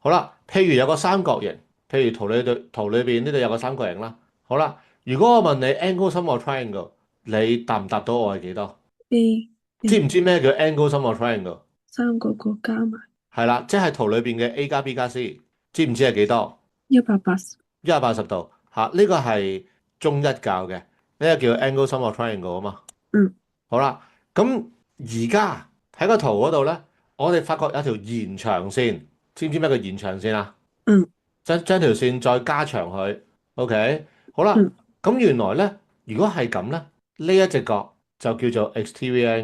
好啦，譬如有個三角形，譬如圖裏邊呢度有個三角形啦。好啦，如果我問你 angle sum of triangle，你答唔答到我係幾多？A 知唔 A 知咩叫 angle sum of triangle？三個個加埋係啦，即係圖裏邊嘅 A 加 B 加 C，知唔知係幾多？180。180度嚇，呢個係中一教嘅，呢個叫 angle sum of triangle 啊嘛。嗯好啦，咁而家喺個圖嗰度咧，我哋發覺有條延長線，知唔知咩叫延長線啊？嗯將條線再加長佢，OK，好啦，嗯咁原來咧，如果係咁咧，呢一隻角就叫做 exterior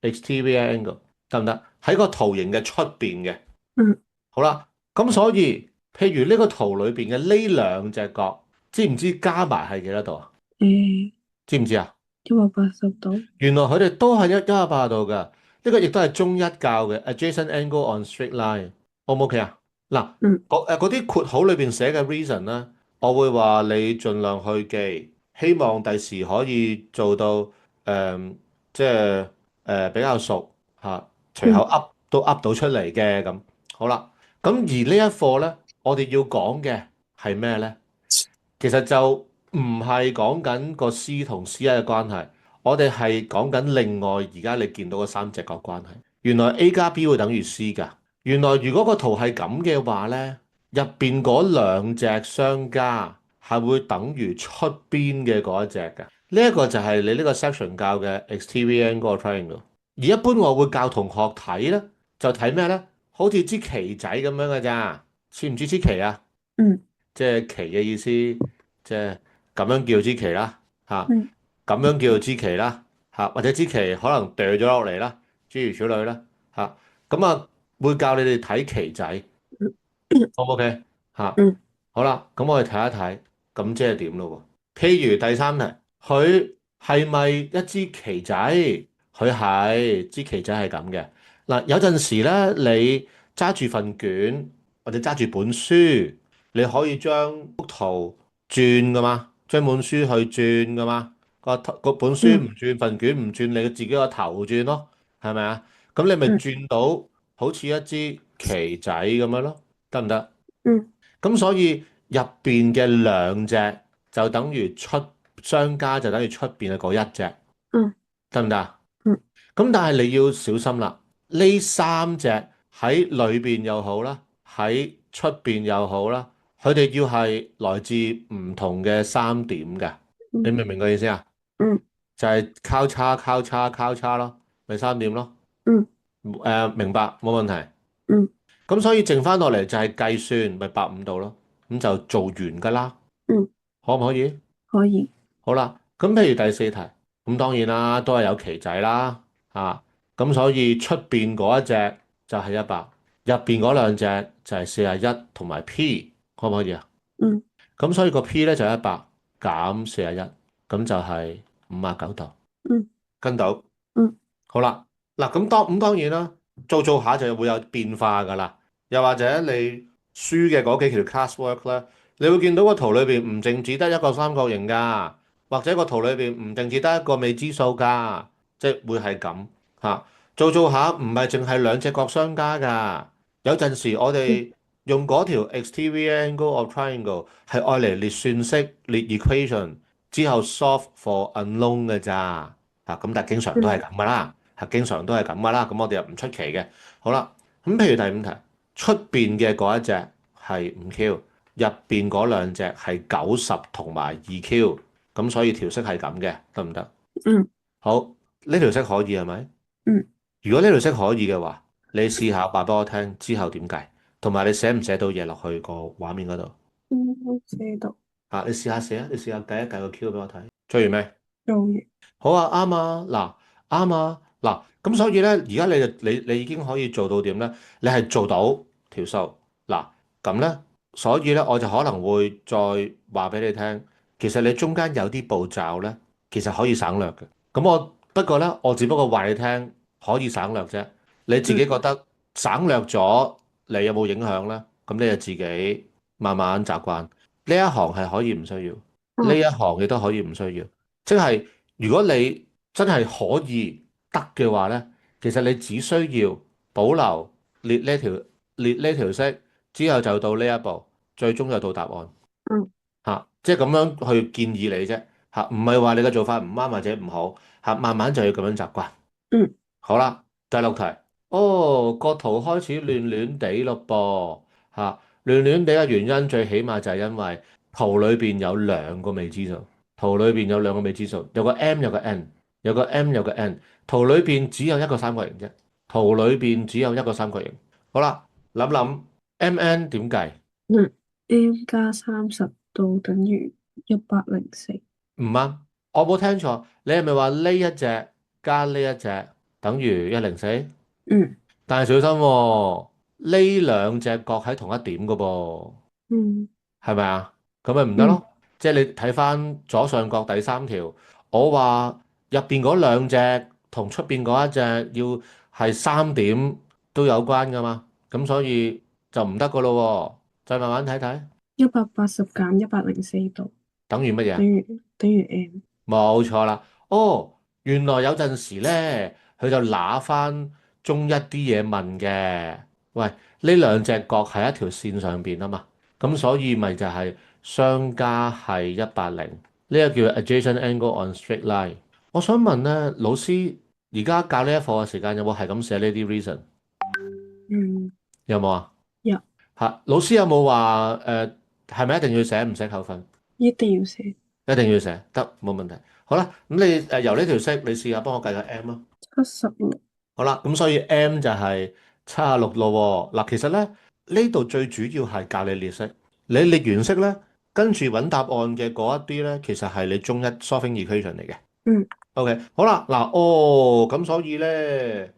angle，exterior angle 得唔得？喺個圖形嘅出邊嘅，嗯好啦，咁所以譬如呢個圖裏邊嘅呢兩隻角，知唔知加埋係幾多度啊？，A 知唔知啊？180度。原來佢哋都係180度嘅，呢個亦都係中一教嘅 adjacent angle on straight line，O 唔 OK 啊？嗱，嗯嗰啲括號裏邊寫嘅 reason 咧，我會話你盡量去記，希望第時可以做到即係比較熟嚇，隨口嗯噏都噏到出嚟嘅咁。好啦，咁而呢一課咧，我哋要講嘅係咩咧？其實就唔係講緊個 C 同 C 一嘅關係，我哋係講緊另外而家你見到嘅三隻角關係。原來 A 加 B 會等於 C 㗎。原來如果個圖係咁嘅話咧，入邊嗰兩隻相加係會等於出邊嘅嗰一隻㗎。呢一個就係你呢個 section 教嘅 exterior angle triangle。而一般我會教同學睇咧，就睇咩咧？好似支旗仔咁樣嘅咋，似唔似支旗啊？嗯即係旗嘅意思，即係咁樣叫支旗啦，嚇嗯咁樣叫做支旗啦，嚇或者支旗可能掉咗落嚟啦，諸如此類啦，嚇咁啊會教你哋睇旗仔，O 唔 OK？嚇嗯好啦，咁我哋睇一睇，咁即係點咯喎？譬如第三題，佢係咪一支旗仔？佢係支旗仔係咁嘅。嗱，有陣時咧，你揸住份卷或者揸住本書，你可以將幅圖轉噶嘛，將本書去轉噶嘛。個本書唔嗯轉，份卷唔轉，你自己個頭轉咯，係咪啊？咁你咪嗯轉到好似一支旗仔咁樣咯，得唔得？嗯咁所以入邊嘅兩隻就等於相加就等於出邊嘅嗰一隻，嗯得唔得啊？嗯咁但係你要小心啦，呢三隻喺裏邊又好啦，喺出邊又好啦，佢哋要係來自唔同嘅三點嘅，你嗯明唔明個意思啊？嗯就係交叉、交叉、交叉咯，咪三點咯。嗯明白，冇問題。嗯咁所以剩翻落嚟就係計算，咪85度咯，咁就做完噶啦。嗯，可唔可以？可以。好啦，咁譬如第四題，咁當然啦，都係有旗仔啦，咁所以出邊嗰一隻就係100，入邊嗰兩隻就係41同埋 P，可唔可以啊？嗯咁所以個 P 咧就100減41，咁就係59度，嗯跟到。嗯好啦，嗱咁當然啦，做下就會有變化噶啦，又或者你輸嘅嗰幾條 classwork 咧，你會見到個圖裏邊唔淨止得一個三角形噶，或者個圖裏邊唔淨止得一個未知數噶，即係會係咁嚇。做下唔係淨係兩隻角相加噶，有陣時我嗯哋用嗰條 exterior angle of triangle 係愛嚟列算式、列 equation 之後 solve for unknown 嘅咋咁但係經常都係嗯咁噶啦。經常都係咁噶啦，咁我哋又唔出奇嘅。好啦，咁譬如第五題，出邊嘅嗰一隻係5Q，入邊嗰兩隻係90同埋2Q，咁所以條式係咁嘅，得唔得？嗯好，呢條式可以係咪？嗯，如果呢條式可以嘅話，你試下話俾我聽之後點計，同埋你寫唔寫到嘢落去個畫面嗰度？寫到你試下寫啊，你試下計一計個 Q 俾我睇。做完未？做完。好啊，啱啊，嗱，啱啊，嗱，咁所以咧，而家你已經可以做到點咧？你係做到條數，嗱，咁咧，所以咧，我就可能會再話俾你聽，其實你中間有啲步驟咧，其實可以省略嘅。咁不過咧，我只不過話你聽可以省略啫。你自己嗯覺得省略咗，你有冇影響咧？咁你就自己慢慢習慣。呢一行係可以唔需要，呢一嗯行亦都可以唔需要。即係如果你真係可以得嘅話咧，其實你只需要保留列呢條列呢條式，之後就到呢一步，最終就到答案。嗯即係咁樣去建議你啫。唔係話你嘅做法唔啱或者唔好。慢慢就要咁樣習慣。嗯，好啦，第六題。哦，個圖開始亂亂地咯噃。亂亂地嘅原因最起碼就係因為圖裏邊有兩個未知數。圖裏邊有兩個未知數，有個 M 有個 N，有個 M 有個 N。圖裏邊只有一個三角形啫。圖裏邊只有一個三角形。好啦，諗諗 MN 點計？嗯，M 加30度等於104。唔啱，我冇聽錯。你係咪話呢一隻加呢一隻等於104？嗯但係小心喎，呢兩隻角喺同一點嘅噃，嗯係咪啊？咁咪唔得嗯，咯。即係你睇翻左上角第三條，我話入邊嗰兩隻同出邊嗰一隻要係3點都有關噶嘛，咁所以就唔得噶咯喎。再慢慢睇睇，180減104度等於乜嘢？等於 M。冇錯啦。哦，原來有陣時咧，佢就拿翻中一啲嘢問嘅。喂，呢兩隻角喺一條線上邊啊嘛，咁所以咪就係相加係180。呢個叫 adjacent angle on straight line。我想問咧，老師而家教呢一課嘅時間有冇係咁寫呢啲 reason？嗯，有冇啊？有，老師有冇話係咪一定要寫唔寫扣分？一定要寫。一定要寫，得，冇問題。好啦，咁你由呢條式，你試下幫我計個 M 啊。76。好啦，咁所以 M 就係76咯喎。嗱，其實咧呢度最主要係教你列式，你列完式咧，跟住揾答案嘅嗰一啲咧，其實係你中一 solving equation 嚟嘅。嗯 OK，好啦，嗱，哦，咁所以咧，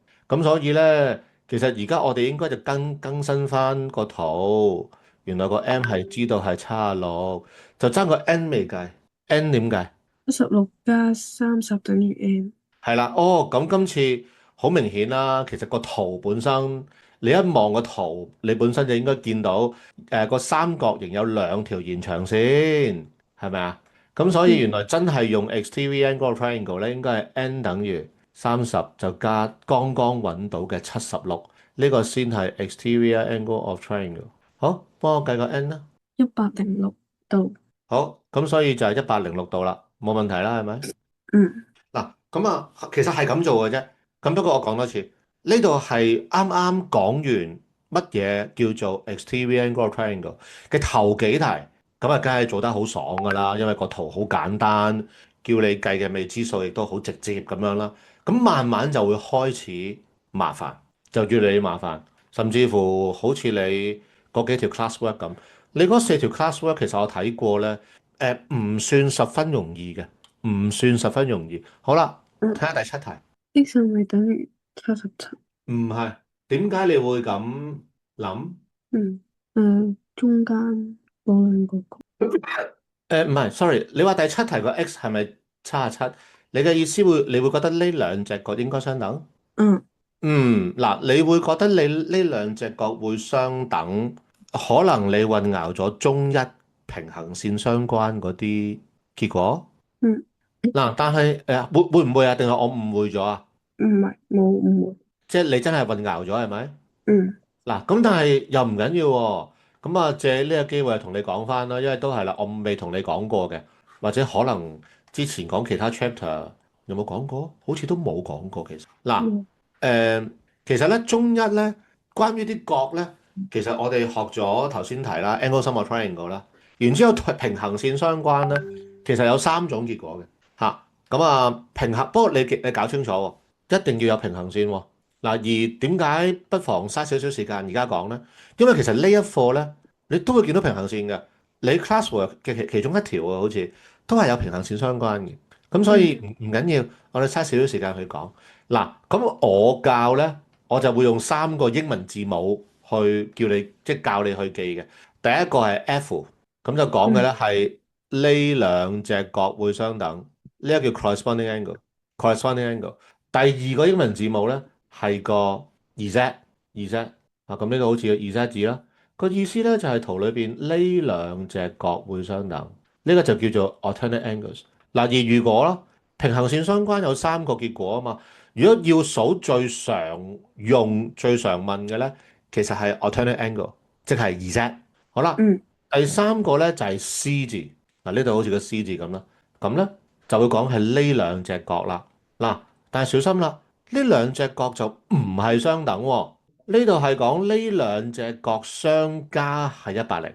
其實而家我哋應該就更新翻個圖。原來個 M 係知道係76，就爭個 N 未計。N 點計？76加30等於 M。係啦。哦，咁今次好明顯啦。其實個圖本身，你一望個圖，你本身就應該見到個三角形有兩條延長線，係咪啊？咁所以原嗯來真係用 exterior angle triangle 咧，應該係 n 等於30就加剛剛揾到嘅76，呢個先係 exterior angle of triangle。好，幫我計個 n 啦。106度。好，咁所以就係106度啦，冇問題啦，係咪？嗯嗱，咁啊，其實係咁做嘅啫。咁不過我講多次，呢度係啱啱講完乜嘢叫做 exterior angle triangle 嘅頭幾題，咁啊，梗係做得好爽噶啦，因為個圖好簡單，叫你計嘅未知數亦都好直接咁樣啦。咁慢慢就會開始麻煩，就越嚟越麻煩，甚至乎好似你嗰幾條 classwork 咁，你嗰4條 classwork 其實我睇過咧，唔算十分容易嘅。唔算十分容易。好啦，睇嗯下第七題。，X 係咪等於77？唔係，點解你會咁諗？嗯，中間嗰兩個角。唔係，sorry，你話第七題個 x 係咪77？你嘅意思你會覺得呢兩隻角應該相等？嗯嗱，你會覺得你呢兩隻角會相等，可能你混淆咗中一平行線相關嗰啲結果。嗯，嗱，但係會唔會啊？定係我誤會咗啊？唔係，冇誤會。即係你真係混淆咗係咪？嗯嗱，咁但係又唔緊要喎。咁啊，借呢個機會同你講翻啦，因為都係啦，我未同你講過嘅，或者可能之前講其他 chapter 有冇講過？好似都冇講過其實。嗱，嗯誒、其實咧中一咧，關於啲角咧，其實我哋學咗頭先提啦，angle sum of triangle 啦，然之後平行線相關咧，其實有3種結果嘅嚇。咁啊，平衡，不過你搞清楚喎，一定要有平行線喎。嗱，而點解不妨嘥少少時間而家講呢？因為其實呢一課呢，你都會見到平行線嘅。你 classwork 嘅其中一條啊，好似都係有平行線相關嘅。咁所以嗯唔緊要，我哋嘥少少時間去講。嗱，咁我教呢，我就會用3個英文字母去叫你，即係教你去記嘅。第一個係 F，咁就講嘅嗯呢係呢兩隻角會相等，呢一個叫 corresponding angle，corresponding angle。第二個英文字母咧係個 Z，Z 啊，咁呢個好似個 Z 字啦。個意思咧就係圖裏邊呢兩隻角會相等，呢個就叫做 alternate angles。嗱，而如果啦平行線相關有3個結果啊嘛，如果要數最常用、最常問嘅咧，其實係 alternate angle。即係 Z。好啦，嗯第三個咧就係 C 字，嗱呢度好似個 C 字咁啦，咁咧就會講係呢兩隻角啦。嗱，但係小心啦，呢兩隻角就唔係相等喎。呢度係講呢兩隻角相加係180，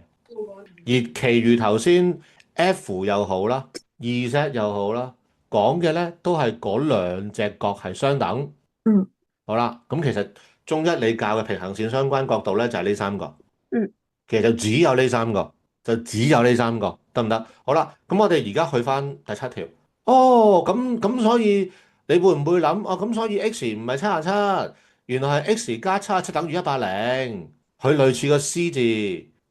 而其餘頭先 F 又好啦，Z 又好啦，講嘅咧都係嗰兩隻角係相等。嗯好啦，咁其實中一你教嘅平行線相關角度咧就係呢三個。嗯其實就只有呢三個，就只有呢三個，得唔得？好啦，咁我哋而家去翻第七條。哦，咁所以你會唔會諗？哦，咁所以 x 唔係77，原來係 x 加77等於180。佢類似個 C 字，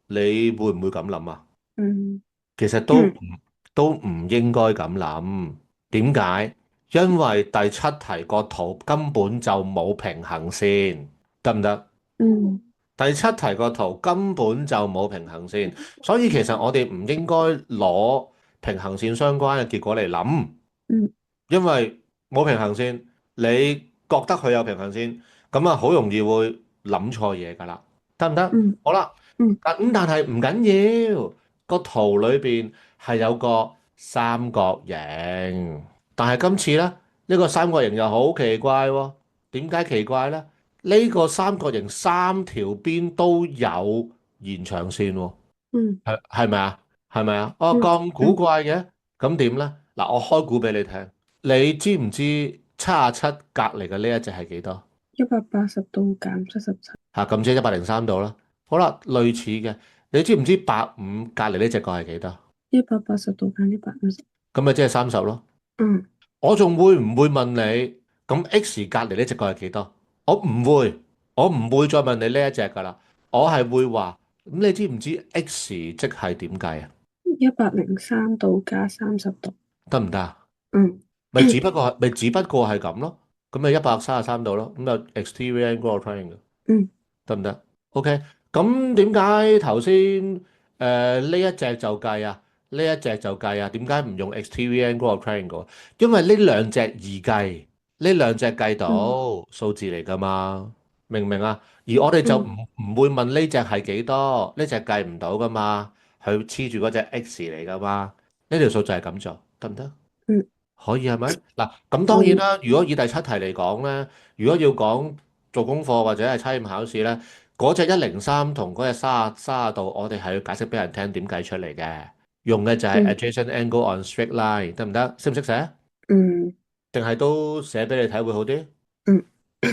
你會唔會咁諗啊？嗯其實都唔嗯都唔應該咁諗。點解？因為第七題個圖根本就冇平行線，得唔得？嗯第七題個圖根本就冇平行線，所以其實我哋唔應該攞平行線相關嘅結果嚟諗，嗯因為冇平行線，你覺得佢有平行線，咁啊好容易會諗錯嘢㗎啦，得唔得？嗯好啦，嗯但係唔緊要，個圖裏邊係有個三角形，但係今次咧呢個三角形又好奇怪喎，點解奇怪咧？呢個三角形三條邊都有延長線喎，嗯係咪啊？係咪啊？哦，嗯咁古嗯怪嘅，咁點咧？嗱，我開估俾你聽，你知唔知77隔離嘅呢一隻係幾多？180度減77，嚇，咁即係103度啦。好啦，類似嘅，你知唔知85隔離呢隻角係幾多？180度減150。咁咪即係30咯。嗯我仲會唔會問你，咁 X 隔離呢隻角係幾多？我唔會，我唔會再問你呢一隻㗎啦。我係會話，咁你知唔知 X 即係點計啊？103度加30度。得唔得啊？嗯咪只不過係咁咯。咁咪133度咯。咁就 exterior angle of triangle 嗯得唔得？OK。咁點解頭先呢一隻就計啊？呢一隻就計啊？點解唔用 exterior angle of triangle？因為呢兩隻易計，呢兩隻計嗯到數字嚟㗎嘛，明唔明啊？而我哋就唔嗯唔會問呢隻係幾多，呢隻計唔到㗎嘛，佢黐住嗰隻 x 嚟㗎嘛，呢條數就係咁做，得唔得？嗯，可以係咪？嗱，咁當可以。然啦。如果以第七題嚟講咧，如果要講做功課或者係測驗考試咧，嗰隻103同嗰隻三十度，我哋係要解釋俾人聽點計出嚟嘅。用嘅就係 嗯 adjacent angle on straight line，得唔得？識唔識寫？嗯定係都寫俾你睇會好啲？嗯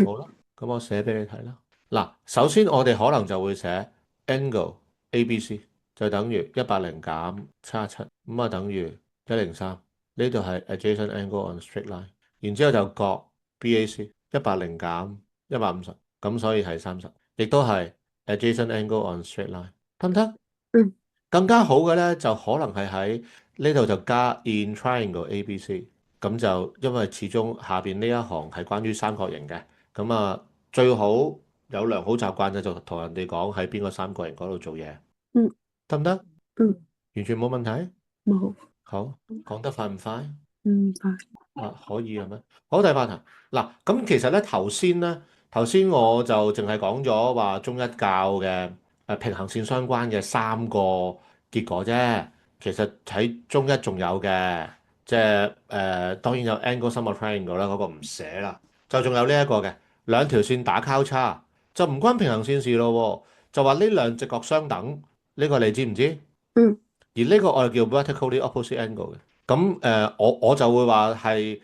好啦，咁我寫俾你睇啦。嗱，首先我哋可能就會寫 angle ABC 就等於180減77，咁啊等於103。呢度係 adjacent angle on straight line，然之後就角 BAC 180減150，咁所以係30，亦都係 adjacent angle on straight line，得唔得？嗯更加好嘅咧，就可能係喺呢度就加 in triangle ABC，咁就因為始終下邊呢一行係關於三角形嘅，咁啊最好有良好習慣嘅就同人哋講喺邊個三角形嗰度做嘢，嗯得唔得？嗯，完全冇問題。冇。好，講得快唔快？快。啊，可以係咩？好，第八題嗱，咁其實咧頭先我就淨係講咗話中一教嘅平行線相關嘅三個結果啫。其實喺中一仲有嘅，即係當然有 angle sum of triangle 啦，嗰個唔寫啦。就仲有呢一個嘅兩條線打交叉，就唔關平行線事咯喎，就話呢兩隻角相等，呢個你知唔知？嗯而呢個我哋叫 vertically opposite angle 嘅。咁我就會話係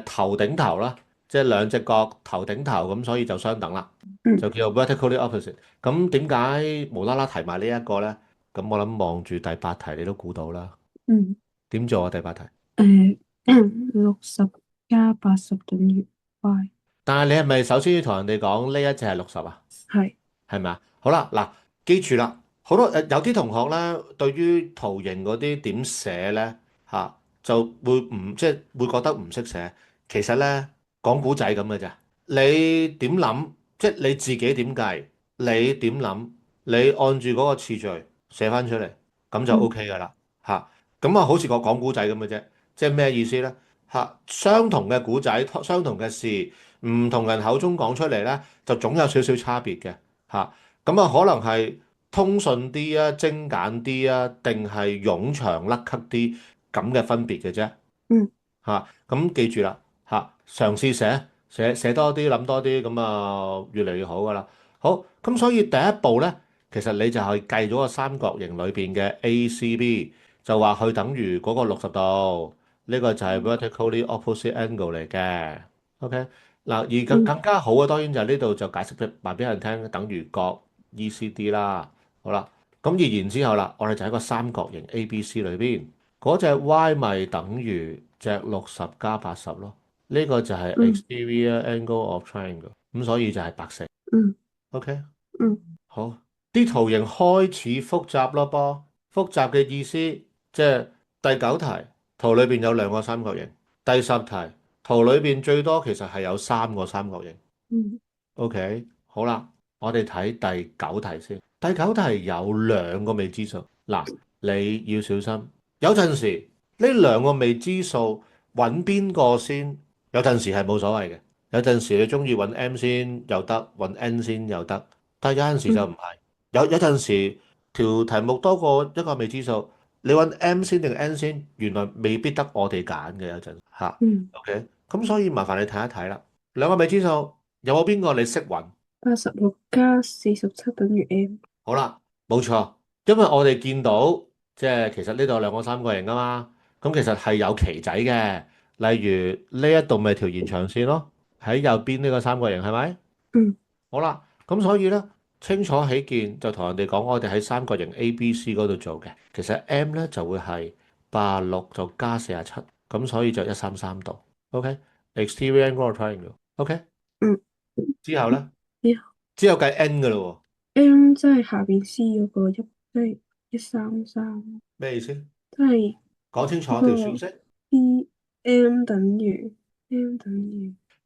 頭頂頭啦，即係兩隻角頭頂頭咁，所以就相等啦，嗯就叫做 vertically opposite。咁點解無啦啦提埋呢一個咧？咁我諗望住第八題你都估到啦。嗯點做啊？第八題？誒60加80等於 y。但係你係咪首先要同人哋講呢一隻係60啊？係。係咪啊？好啦，嗱，記住啦，好多有啲同學咧，對於圖形嗰啲點寫咧嚇，就會唔即係會覺得唔識寫。其實咧講古仔咁嘅咋，你點諗，即係你自己點計，你點諗，你按住嗰個次序寫翻出嚟，咁就 嗯 OK 噶啦嚇。咁啊，好似個講古仔咁嘅啫，即係咩意思咧嚇？相同嘅古仔，相同嘅事，唔同人口中講出嚟咧，就總有少少差別嘅。嚇，咁啊，可能係通順啲啊、精簡啲啊，定係冗長甩咳啲咁嘅分別嘅啫。嗯咁記住啦嘗試寫多啲，諗多啲，咁越嚟越好噶啦。好，咁所以第一步咧，其實你就係計咗個三角形裏邊嘅 ACB，就話佢等於嗰個60度，呢個就係 vertically opposite angle 嚟嘅。OK，嗱而嗯更加好嘅當然就係呢度就解釋俾話俾人聽，等於角 ECD 啦。好啦，咁然之後啦，我哋就喺個三角形 ABC 裏邊。嗰隻 y 咪等於隻60加80咯，呢個就係 嗯 exterior angle of triangle，咁所以就係白成。嗯 OK，嗯好，啲圖形開始複雜咯噃，複雜嘅意思即係第九題圖裏邊有兩個三角形，第十題圖裏邊最多其實係有三個三角形。嗯 OK，好啦，我哋睇第九題先。第九題有兩個未知數，嗱，你要小心。有陣時呢兩個未知數揾邊個先，有陣時係冇所謂嘅。有陣時你中意揾 M 先又得，揾 N 先又得。但係有陣時就嗯唔係，有陣時條題目多過一個未知數，你揾 M 先定 N 先，原來未必得我哋揀嘅有陣嚇。嗯，OK，咁所以麻煩你睇一睇啦，兩個未知數。有冇邊個你識揾？86加47等於 m。好啦，冇錯，因為我哋見到即係其實呢度有兩個三角形啊嘛，咁其實係有棋仔嘅，例如呢一度咪條延長線咯，喺右邊呢個三角形係咪？嗯好啦，咁所以咧清楚起見就同人哋講，我哋喺三角形 ABC 嗰度做嘅，其實 M 咧就會係86就加47，咁所以就133度。OK，exterior angle of triangle。OK，嗯，之後咧咦之後計 N 噶啦喎，，m 即係下邊 C 嗰個即係133，咩意思？即係講清楚嗰個 條算式。B m等於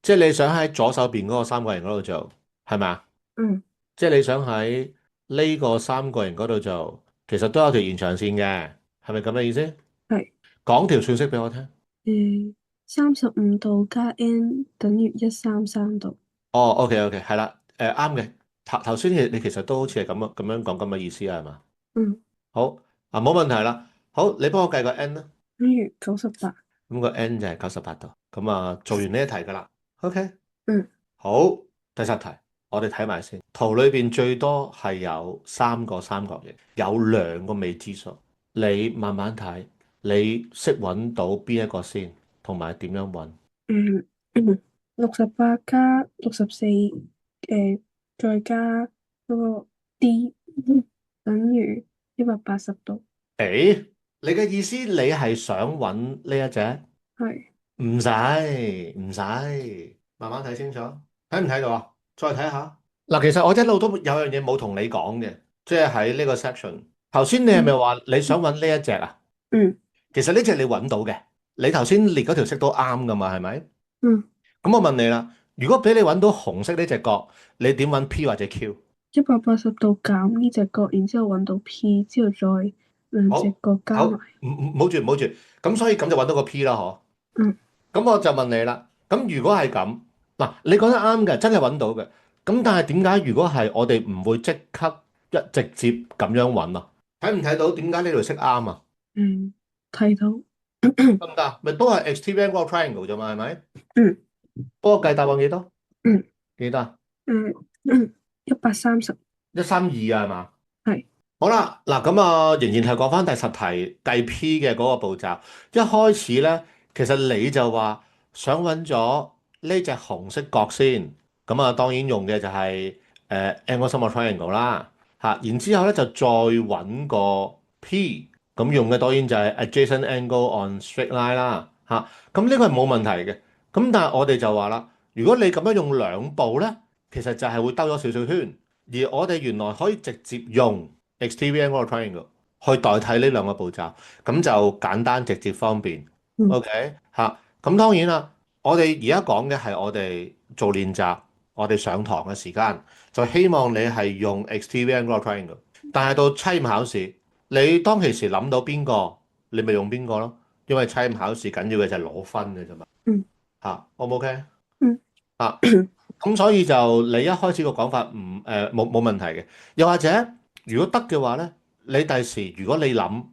即係你想喺左手邊嗰個三角形嗰度做，係咪啊？嗯即係你想喺呢個三角形嗰度做，其實都有條延長線嘅，係咪咁嘅意思？係講條算式俾我聽。35度加 n 等於133度。哦，OK，係啦，啱嘅。頭先你其實都好似係咁樣講咁嘅意思啊，係嘛？嗯，好冇問題啦。好，你幫我計個 n 啦。等於98。咁個 n 就係98度。咁做完呢一題噶啦。OK。嗯好，第十題，我哋睇埋先。圖裏邊最多係有三個三角形，有兩個未知數。你慢慢睇，你識揾到邊一個先，同埋點樣揾？嗯68加64，再加嗰個 d 等於180度。誒，你嘅意思你係想揾呢一隻？係。唔使唔使，慢慢睇清楚，睇唔睇到啊？再睇下。嗱，其實我一路都有樣嘢冇同你講嘅，即係喺呢個 section。頭先你係咪嗯話你想揾呢一隻啊？嗯其實呢隻你揾到嘅，你頭先列嗰條式都啱噶嘛，係咪？嗯，咁我問你啦，如果俾你揾到紅色呢隻角，你點揾 P 或者 Q？180度減呢隻角，然之後揾到 P，之後再兩隻好，好，角加埋。唔好住，咁所以咁就揾到個 P 啦，嗬？嗯咁我就問你啦，咁如果係咁，嗱，你講得啱嘅，真係揾到嘅，咁但係點解如果係我哋唔會即刻直接咁樣揾啊？睇唔睇到點解呢條式啱啊？嗯，睇到。得唔得？咪都係 exterior angle triangle 啫嘛，係咪？嗯幫我計答案幾多？嗯幾多？嗯130。132啊，係嘛？係。好啦，嗱咁仍然係講翻第十題計 P 嘅嗰個步驟。一開始咧，其實你就話想揾咗呢隻紅色角先，咁當然用嘅就係angle sum of triangle 啦，然之後咧就再揾個 P，咁用嘅當然就係 adjacent angle on straight line 啦，咁呢個係冇問題嘅。咁但係我哋就話啦，如果你咁樣用兩步咧，其實就係會兜咗少少圈，而我哋原來可以直接用 exterior angle triangle 去代替呢兩個步驟，咁就簡單直接方便。嗯 OK 咁當然啦，我哋而家講嘅係我哋做練習，我哋上堂嘅時間，就希望你係用 exterior angle triangle。但係到測驗考試，你當其時諗到邊個，你咪用邊個咯。因為測驗考試緊要嘅就係攞分嘅啫嘛。嗯O 唔 OK？嗯啊，咁所以就你一開始個講法唔冇問題嘅，又或者如果得嘅話咧，你第時如果你諗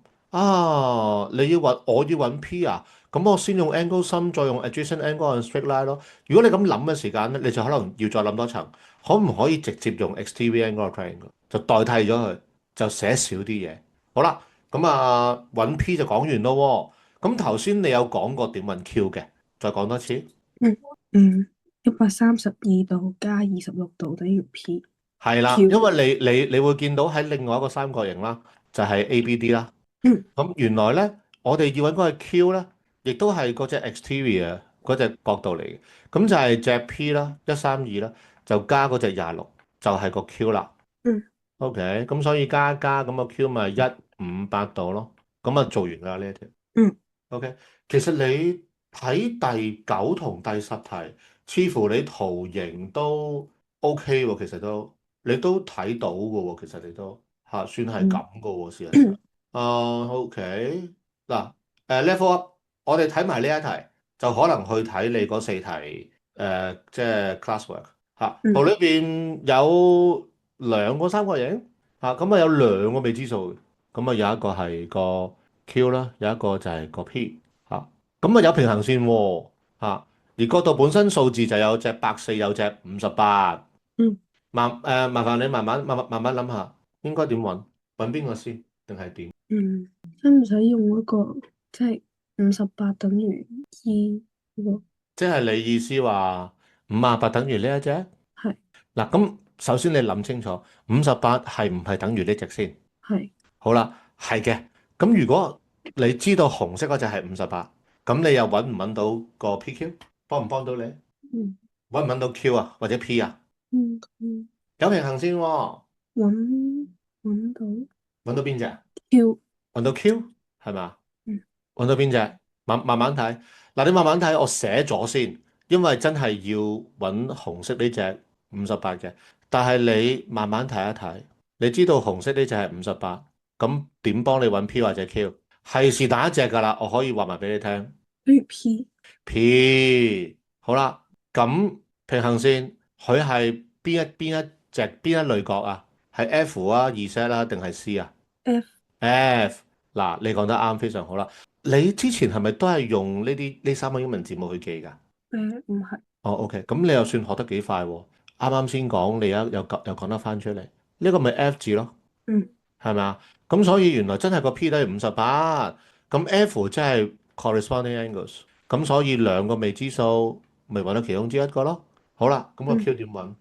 你要揾我要揾 P 啊，咁我先用 angle sum 再用 adjacent angle and straight line 咯。如果你咁諗嘅時間咧，你就可能要再諗多層，可唔可以直接用 exterior angle triangle 就代替咗佢，就寫少啲嘢。好啦，咁揾 P 就講完咯喎。咁頭先你有講過點揾 Q 嘅，再講多次。嗯嗯，132度加26度等於 P 係啦，因 Q。為你會見到喺另外一個三角形啦，就係 ABD 啦。嗯咁原來咧，我哋要揾嗰個 Q 咧，亦都係嗰隻 exterior 嗰隻角度嚟嘅。咁就係隻 P 啦，132啦，就加嗰隻26，就係個 Q 啦。嗯 OK，咁所以加一加咁個 Q 咪158度咯。咁啊做完啦呢一條。嗯 OK，其實你睇第九同第十題，似乎你圖形都 OK 喎，其實都你都睇到嘅喎，其實你都算係嗯咁嘅喎，事實上。OK，嗱level up，我哋睇埋呢一題，就可能去睇你嗰四題即係 classwork 圖嗯裏邊有兩個三角形咁有兩個未知數，咁有一個係個 Q 啦，有一個就係個 P 咁有平行線喎而角度本身數字就有隻140，有隻58。嗯麻煩你慢慢諗下，應該點揾？揾邊個先？定係點？嗯，使唔使用嗰個即係58等於2嗰個？即係你意思話58等於呢一隻？係嗱，咁首先你諗清楚，58係唔係等於呢隻先？係好啦，係嘅。咁如果你知道紅色嗰隻係58，咁你又揾唔揾到個 PQ？幫唔幫到你？嗯揾唔揾到 Q 啊，或者 P 啊？嗯，有平行線喎，揾揾到 揾到邊隻？Q。揾到 Q 係咪？嗯揾到邊隻？慢慢睇。嗱，你慢慢睇，我寫咗先，因為真係要揾紅色呢隻58嘅。但係你慢慢睇一睇，你知道紅色呢隻係58，咁點幫你揾 P 或者 Q？係是但一隻㗎啦，我可以話埋俾你聽。等於 P。P 好啦，咁平行線佢係邊一類角啊？係 F 啊、Z 啦定係 C 啊？F。F 嗱，你講得啱，非常好啦。你之前係咪都係用呢三個英文字母去記㗎？唔係。哦，OK，咁你又算學得幾快喎？啱啱先講，你又講得翻出嚟，呢個咪 F 字咯，嗯係咪啊？咁所以原來真係個 P 等於58，咁 F 即係 corresponding angles，咁所以兩個未知數咪揾到其中之一個咯。好啦，咁個 嗯，Q 點揾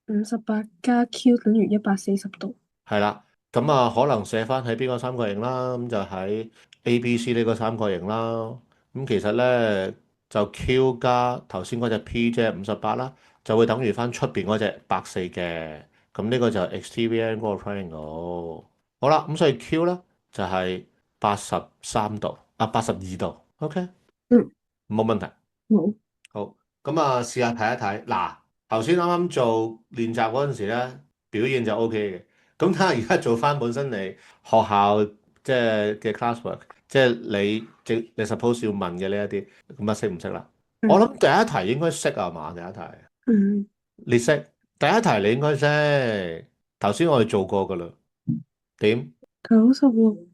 ？58加 Q 等於140度。係啦，咁可能寫翻喺邊個三角形啦，咁就喺 A、B、C 呢個三角形啦。咁其實咧就 Q 加頭先嗰隻 P 即係58啦，就會等於翻出邊嗰隻140嘅。咁呢個就係 exterior 嗰個 triangle。好啦，咁所以 Q 咧就係83度82度。OK，嗯，冇問題。冇。好，咁試下睇一睇。嗱，頭先啱啱做練習嗰陣時咧，表現就 O K 嘅。咁睇下而家做翻本身你學校即係嘅 classwork，即係你 suppose 要問嘅呢一啲，咁識唔識啦？我嗯諗第一題應該識啊嘛，第一題嗯，你識，第一題你應該識。頭先我哋做過噶啦，點96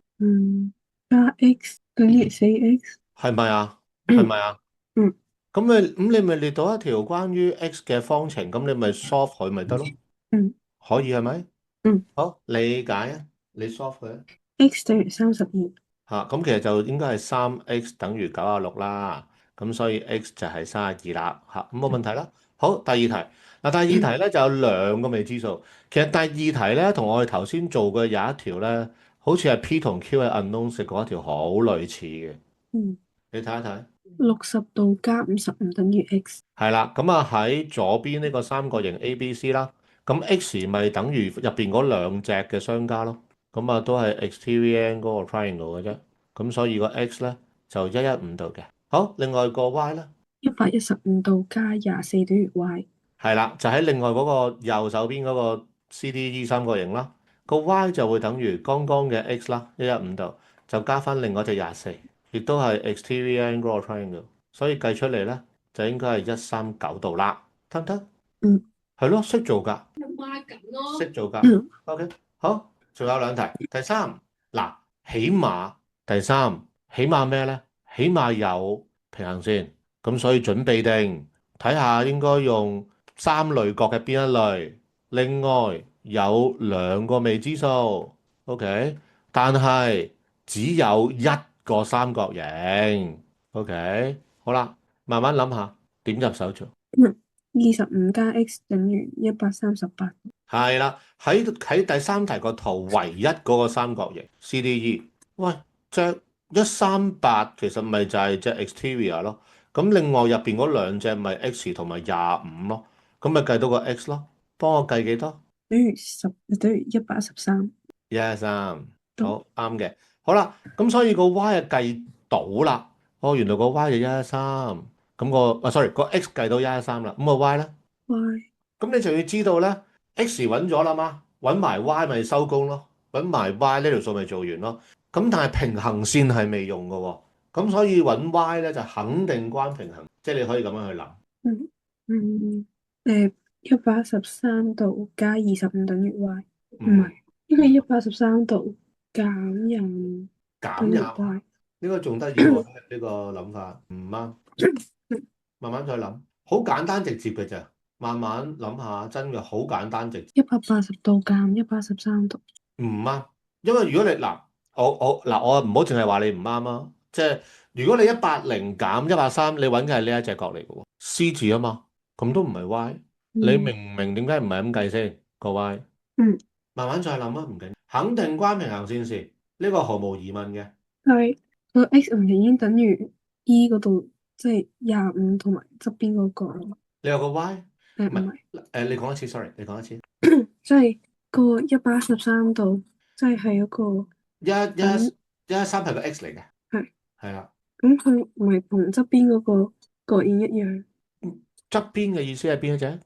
加 X 等於4X。係咪啊？係嗯咪啊？嗯咁你咪列到一條關於 x 嘅方程，咁你咪 solve 佢咪得咯？嗯可以係咪？嗯好，理解啊，你 solve 佢啊。，X 等於32。咁其實就應該係3x等於96啦。咁所以 x 就係32啦。咁冇問題啦。好，第二題。嗱，第二題咧就有兩個未知數。其實第二題咧同我哋頭先做嘅有一條咧，好似係 P 同 Q 係 unknown 食嗰一條好類似嘅。嗯，你睇一睇。60度加55等於 X。係啦，咁喺左邊呢個三角形 ABC 啦，咁 X 咪等於入邊嗰兩隻嘅相加咯，咁都係 exterior 嗰個 triangle 嘅啫，咁所以個 X 咧就115度嘅。好，另外個 Y 咧，115度加24等於 Y。係啦，就喺另外嗰個右手邊嗰個 CDE 三角形啦，個 Y 就會等於剛剛嘅 X 啦，115度，就加翻另外隻24，亦都係 exterior 嗰個 triangle，所以計出嚟咧就應該係139度啦，得唔得？嗯係咯，識做㗎，孖緊咯。識做㗎。嗯 OK，好，仲有兩題。第三，嗱，起碼第三，起碼咩咧？起碼有平行線，咁所以準備定睇下應該用三類角嘅邊一類。另外有兩個未知數，OK，但係只有一個三角形，OK，好啦，慢慢諗下點入手做。25加 x 等於138。係啦，喺第三題個圖唯一嗰個三角形 CDE，喂，隻138其實咪就係隻 exterior 咯，咁另外入邊嗰兩隻咪 x 同埋25咯，咁咪計到個 x 咯，幫我計幾多？等於113113，度。好啱嘅，好啦，咁所以個 y 啊計到啦，哦，原來個 y 就113，咁sorry，個 x 計到113啦，咁個 y 咧？y 咁你就要知道咧，X 揾咗啦嘛，揾埋 Y 咪收工咯，揾埋 Y 呢條數咪做完咯。咁但係平衡線係未用嘅喎，咁所以揾 Y 咧就肯定關平衡，即係你可以咁樣去諗。嗯嗯183度加25等於 y，唔係，嗯，因為183度減25等於 減廿啊，y。呢個仲得意喎，呢個諗法唔啱，慢慢再諗，好簡單直接嘅咋，慢慢諗下，真嘅好簡單直接。180度減183度。唔啱，因為如果你嗱，我唔好淨係話你唔啱啊，即係如果你180減130，你揾嘅係呢一隻角嚟嘅喎，C 字啊嘛，咁都唔係 Y，你嗯明唔明點解唔係咁計先個 Y？嗯，慢慢再諗啊，唔緊，肯定關平行線事，呢個毫無疑問嘅。係個 x 唔係已經等於 e 嗰度，即係25同埋側邊嗰個咯。你有個 Y，唔係唔係，你講一次，sorry，你講一次，即係個183度，即係一個等113係個 X 嚟嘅，係係啦，咁，佢唔係同側邊嗰個角形一樣。側邊嘅意思係邊一隻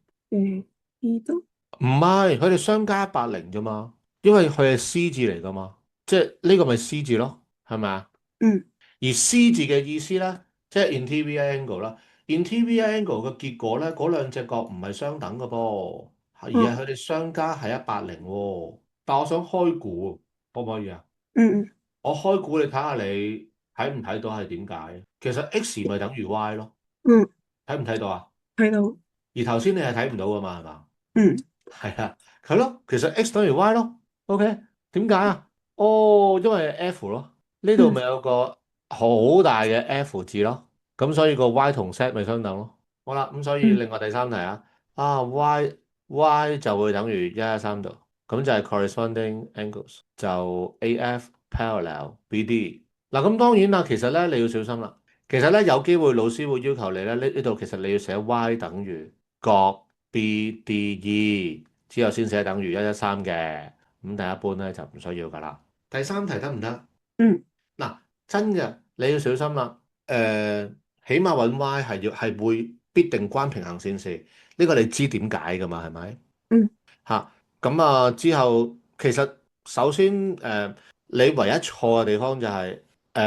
？e 度。唔係，佢哋相加180啫嘛，因為佢係 C 字嚟噶嘛，即係呢個咪 C 字咯，係咪啊？嗯而 C 字嘅意思咧，即係 interior angle 啦，interior angle 嘅結果咧，嗰兩隻角唔係相等嘅噃，而係哦佢哋相加係180喎。但我想開估，可唔可以啊？嗯我開估你睇下你睇唔睇到係點解？其實 X 咪等於 Y 咯，嗯，睇唔睇到啊？睇到。而頭先你係睇唔到噶嘛，係嘛？嗯係啊，係咯，其實 x 等於 y 咯，OK，點解啊？哦，因為 F 咯，呢度嗯咪有個好大嘅 F 字咯，咁所以個 y 同 z 咪相等咯。好啦，咁所以嗯另外第三題y 就會等於113度，咁就係 corresponding angles，就 AF parallel BD。嗱，咁當然啦，其實咧你要小心啦，其實咧有機會老師會要求你咧呢度其實你要寫 y 等於角 BDE 之後先寫等於113嘅，咁但係一般咧就唔需要噶啦。第三題得唔得？嗯嗱，真嘅你要小心啦。起碼揾 y 係會必定關平行線事，呢個你知點解噶嘛？係咪？嗯嚇，咁啊之後其實首先你唯一錯嘅地方就係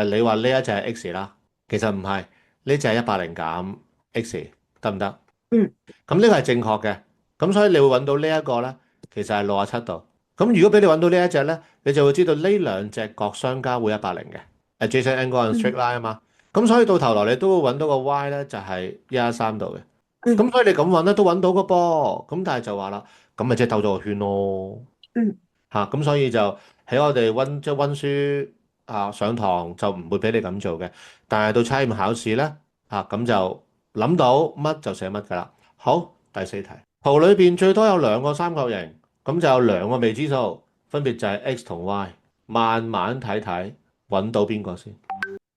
你話呢一隻係 x 啦，其實唔係，呢隻係180減 x 得唔得？嗯咁呢個係正確嘅，咁所以你會揾到呢一個咧，其實係67度。咁如果俾你揾到呢一隻咧，你就會知道呢兩隻角相加會180嘅，adjacent angle and straight 嗯 line 啊嘛。咁所以到頭來你都會揾到個 y 咧，就係113度嘅。嗯咁所以你咁揾咧都揾到個噃。咁但係就話啦，咁咪即係兜咗個圈咯。嗯嚇，咁所以就喺我哋温書上堂就唔會俾你咁做嘅，但係到測驗考試咧咁就諗到乜就寫乜㗎啦。好，第四題，圖裏邊最多有兩個三角形，咁就有兩個未知數，分別就係 x 同 y，慢慢睇睇，揾到邊個先？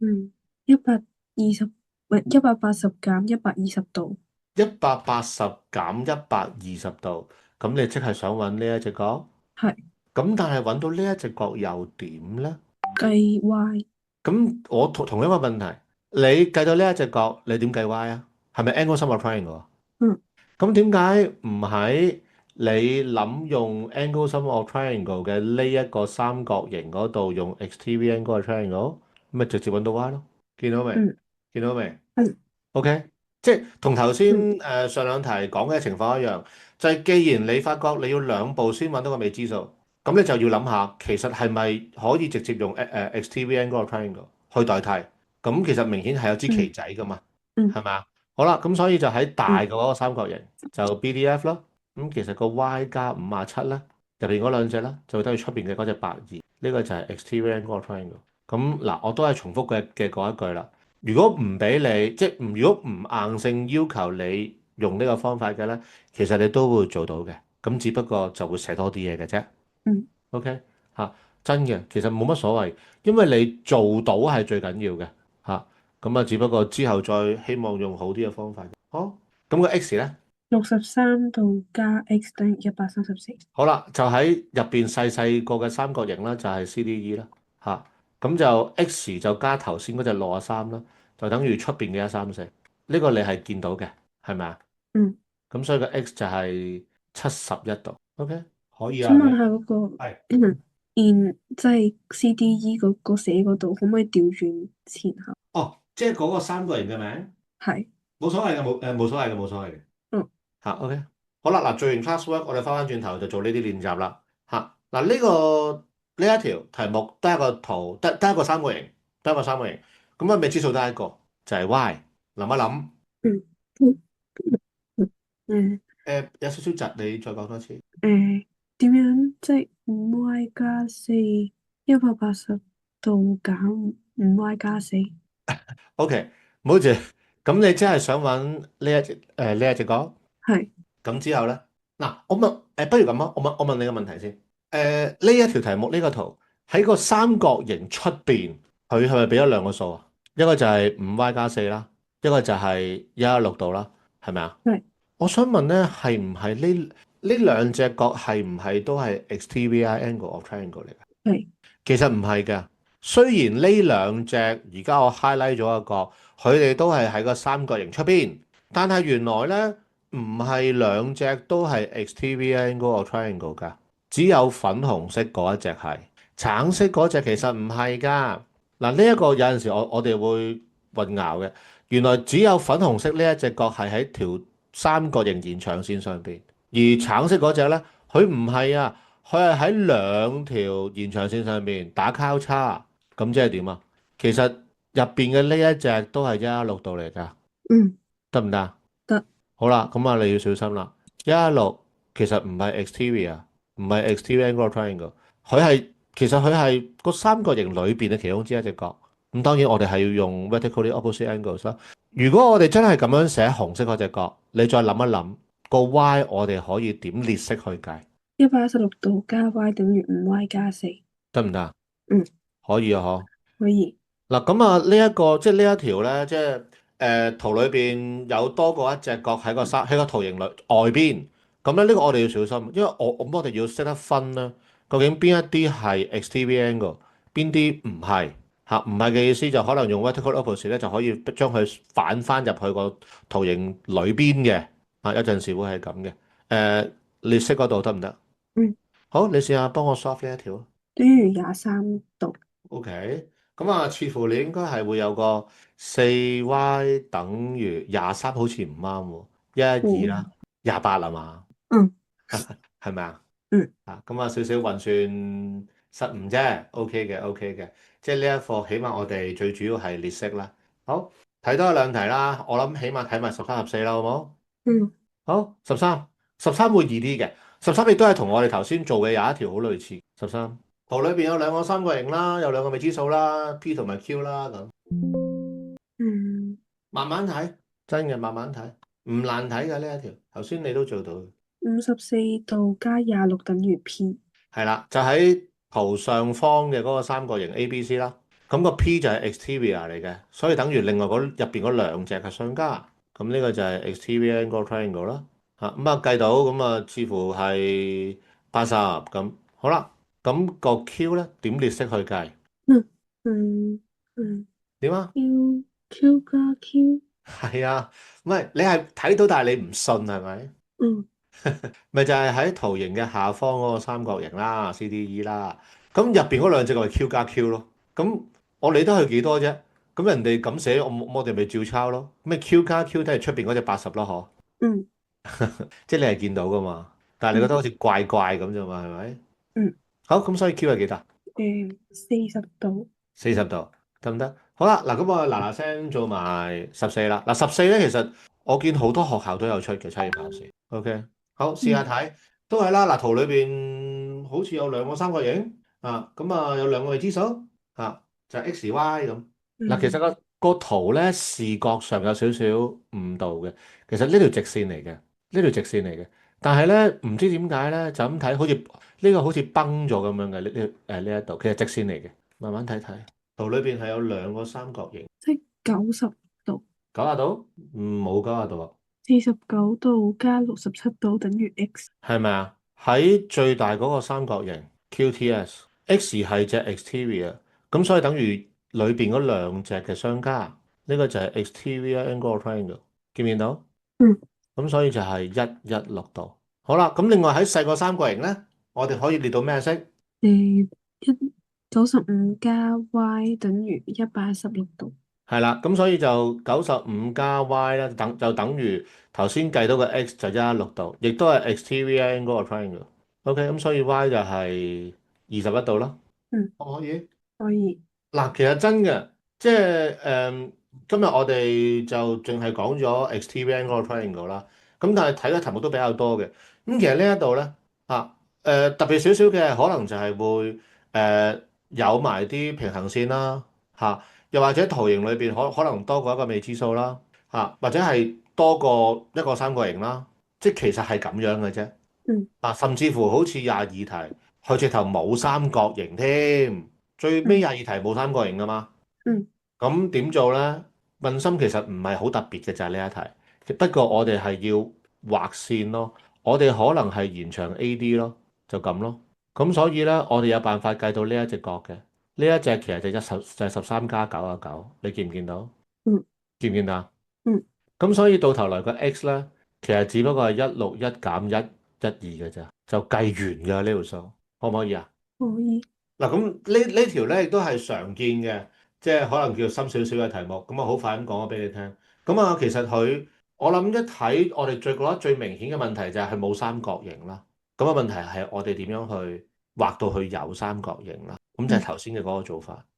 嗯，120，唔係180減120度。180減120度，咁你即係想揾呢一隻角？係咁但係揾到呢一隻角又點咧？計 y。咁我同一個問題，你計到呢一隻角，你點計 y 啊？係咪 angle sum of triangle 啊？嗯咁點解唔喺你諗用 angle sum of triangle 嘅呢一個三角形嗰度用 exterior angle triangle，咁咪直接揾到 y 咯？見到未？嗯見到未嗯？OK，即係同頭先嗯上兩題講嘅情況一樣，就係既然你發覺你要兩步先揾到個未知數，咁你就要諗下，其實係咪可以直接用XTVN 嗰個 triangle 去代替？咁其實明顯係有支旗嗯仔噶嘛，嗯係咪啊？好啦，咁所以就喺大嗯嘅嗰個三角形就 BDF 咯。咁其實個 Y 加57咧，入邊嗰兩隻咧就會等於出邊嘅嗰隻82。呢個就係 XTVN 嗰個 triangle。咁嗱，我都係重複嘅嗰一句啦。如果唔俾你，即係如果唔硬性要求你用呢個方法嘅咧，其實你都會做到嘅。咁只不過就會寫多啲嘢嘅啫。嗯 OK 嚇，真嘅，其實冇乜所謂，因為你做到係最緊要嘅嚇。咁啊，只不過之後再希望用好啲嘅方法。好，咁個 X 咧，63度加 x 等於134。好啦，就喺入邊細細個嘅三角形啦，就係 CDE 啦嚇。咁就 X 就加頭先嗰隻63啦，就等於出邊嘅134。呢個你係見到嘅，係咪啊？嗯，咁所以個 X 就係71度。OK，可以啊，想問係咪？下嗰個 係。即係 CDE 嗰個寫嗰度，可唔可以調轉前後？哦，即係嗰個三角形嘅名。係，冇所謂嘅，冇所謂嘅，冇所謂嘅。嗯嚇，OK，好啦，嗱，做完 classwork，我哋翻返轉頭就做呢啲練習啦。嚇，嗱，呢一條題目得一個圖，得一個三角形，得一個三角形，咁啊未知數得一個，就係 y。諗一諗，嗯嗯嗯有少少窒，你再講多次。點樣即係5y 加4 180度減5y 加4？OK，唔好住，咁你真係想揾呢一隻講？係咁之後咧，嗱，不如咁啊，我問你個問題先。呢一條題目呢個圖喺個三角形出邊，佢係咪俾咗兩個數啊？一個就係5y 加4啦，一個就係116度啦，係咪啊？係我想問咧，係唔係呢兩隻角係唔係都係 exterior angle of triangle 嚟㗎？係其實唔係嘅，雖然呢兩隻而家我 highlight 咗一個，佢哋都係喺個三角形出邊，但係原來咧唔係兩隻都係 exterior angle of triangle 㗎，只有粉紅色嗰一隻係，橙色嗰隻其實唔係㗎。嗱，呢一個有陣時我哋會混淆嘅，原來只有粉紅色呢一隻角係喺條三角形延長線上邊，而橙色嗰隻咧，佢唔係啊。佢係喺兩條延長線上面打交叉，咁即係點啊？其實入邊嘅呢一隻都係116度嚟㗎，嗯得唔得啊？得好啦，咁啊你要小心啦。116其實唔係 exterior，唔係 exterior angle triangle，其實佢係個三角形裏邊嘅其中之一隻角。咁當然我哋係要用 vertically opposite angles 啦。如果我哋真係咁樣寫紅色嗰隻角，你再諗一諗個 y，我哋可以點列式去計？116度加 y 等於5y 加4。得唔得啊？嗯，可以啊，嗬。可以。嗱，咁啊，呢一個即係呢一條咧，即係圖裏邊有多過一隻角喺個圖形裏外邊。咁咧呢個我哋要小心，因為我哋要識得分咧，究竟邊一啲係 exterior angle，邊啲唔係嚇？唔係嘅意思就可能用 vertical opposite 咧就可以將佢反翻入去個圖形裏邊嘅。啊，有陣時會係咁嘅。列式嗰度得唔得？嗯，好，你試下幫我 solve 呢一條。等於23度。OK，咁啊，似乎你應該係會有個4y 等於23，好似唔啱喎，112嗯啦，28啦嘛，嗯係咪啊？嗯啊，咁啊少少運算失誤啫，OK 嘅，OK 嘅，即係呢一課起碼我哋最主要係列式啦。好，睇多兩題啦，我諗起碼睇埋13、14啦，好冇？嗯好，十三會易啲嘅，十三亦都係同我哋頭先做嘅有一條好類似。13圖裏邊有兩個三角形啦，有兩個未知數啦，P 同埋 Q 啦咁。嗯慢慢睇，真嘅慢慢睇，唔難睇嘅呢一條。頭先你都做到嘅，54度加26等於 P。係啦，就喺圖上方嘅嗰個三角形 ABC 啦。咁個 P 就係 exterior 嚟嘅，所以等於另外入邊嗰兩隻係相加。咁呢個就係 exterior angle triangle 啦。嚇咁啊計到咁啊，似乎係80咁。好啦，咁個 Q 咧點列式去計？嗯嗯嗯點啊？Q 加 Q。係啊，唔係你係睇到，但係你唔信係咪？嗯咪就係喺圖形嘅下方嗰個三角形啦，CDE 啦。咁入邊嗰兩隻咪 Q 加 Q 咯。咁我理得佢幾多啫？咁人哋咁寫，我哋咪照抄咯。咩 Q 加 Q 都係出邊嗰隻80咯，嗯嗬？即係你係見到噶嘛？但係你覺嗯得好似怪怪咁啫嘛？係咪？嗯好，咁所以 Q 係幾多？40度。40度得唔得？好啦，嗱咁我嗱嗱聲做埋14啦。嗱14咧，其實我見好多學校都有出嘅測驗考試。OK，好試下嗯睇，都係啦。嗱圖裏邊好似有兩個三角形啊，咁啊有兩個未知數啊，就係 x、y 咁。嗱，其實嗯個圖咧視覺上有少少誤導嘅。其實呢條直線嚟嘅，呢條直線嚟嘅。但係咧唔知點解咧就咁睇，好似呢個好似崩咗咁樣嘅呢一度，其實直線嚟嘅。慢慢睇睇，圖裏邊係有兩個三角形，即係90度。90度？冇90度啊，49度加67度等於 x。係咪啊？喺最大嗰個三角形 QTS，X 係隻 exterior，咁所以等於裏邊嗰兩隻嘅相加，呢個就係 exterior angle triangle，見唔見到？嗯咁所以就係116度。好啦，咁另外喺細個三角形咧，我哋可以列到咩色？95加 y 等於116度。係啦，咁所以就95加 y 咧，就等於頭先計到個 x 就116度，亦都係 exterior angle 個 triangle。OK，咁所以 y 就係21度咯。嗯，可唔可以？可以。嗱，其實真嘅，即係今日我哋就淨係講咗 exterior angle triangle 啦。咁但係睇嘅題目都比較多嘅。咁其實呢一度咧特別少少嘅，可能就係會有埋啲平行線啦又或者圖形裏邊可能多過一個未知數啦或者係多過一個三角形啦。即係其實係咁樣嘅啫。嗯甚至乎好似22題，佢直頭冇三角形添。最尾嗯22題冇三角形噶嘛？嗯咁點做呢？問心其實唔係好特別嘅就係呢一題，不過我哋係要畫線咯，我哋可能係延長 AD 咯，就咁咯。咁所以呢，我哋有辦法計到呢一隻角嘅，呢一隻其實就係13加99，你見唔見到？嗯見唔見到啊？嗯，咁所以到頭來個 x 呢，其實只不過係161減112嘅咋，就計完㗎呢條數，可唔可以啊？可以。嗱，咁呢條咧亦都係常見嘅，即係可能叫深少少嘅題目。咁啊，好快咁講咗俾你聽。咁啊，其實我諗一睇我哋覺得最明顯嘅問題就係佢冇三角形啦。咁啊，問題係我哋點樣去畫到佢有三角形啦？咁就係嗯頭先嘅嗰個做法。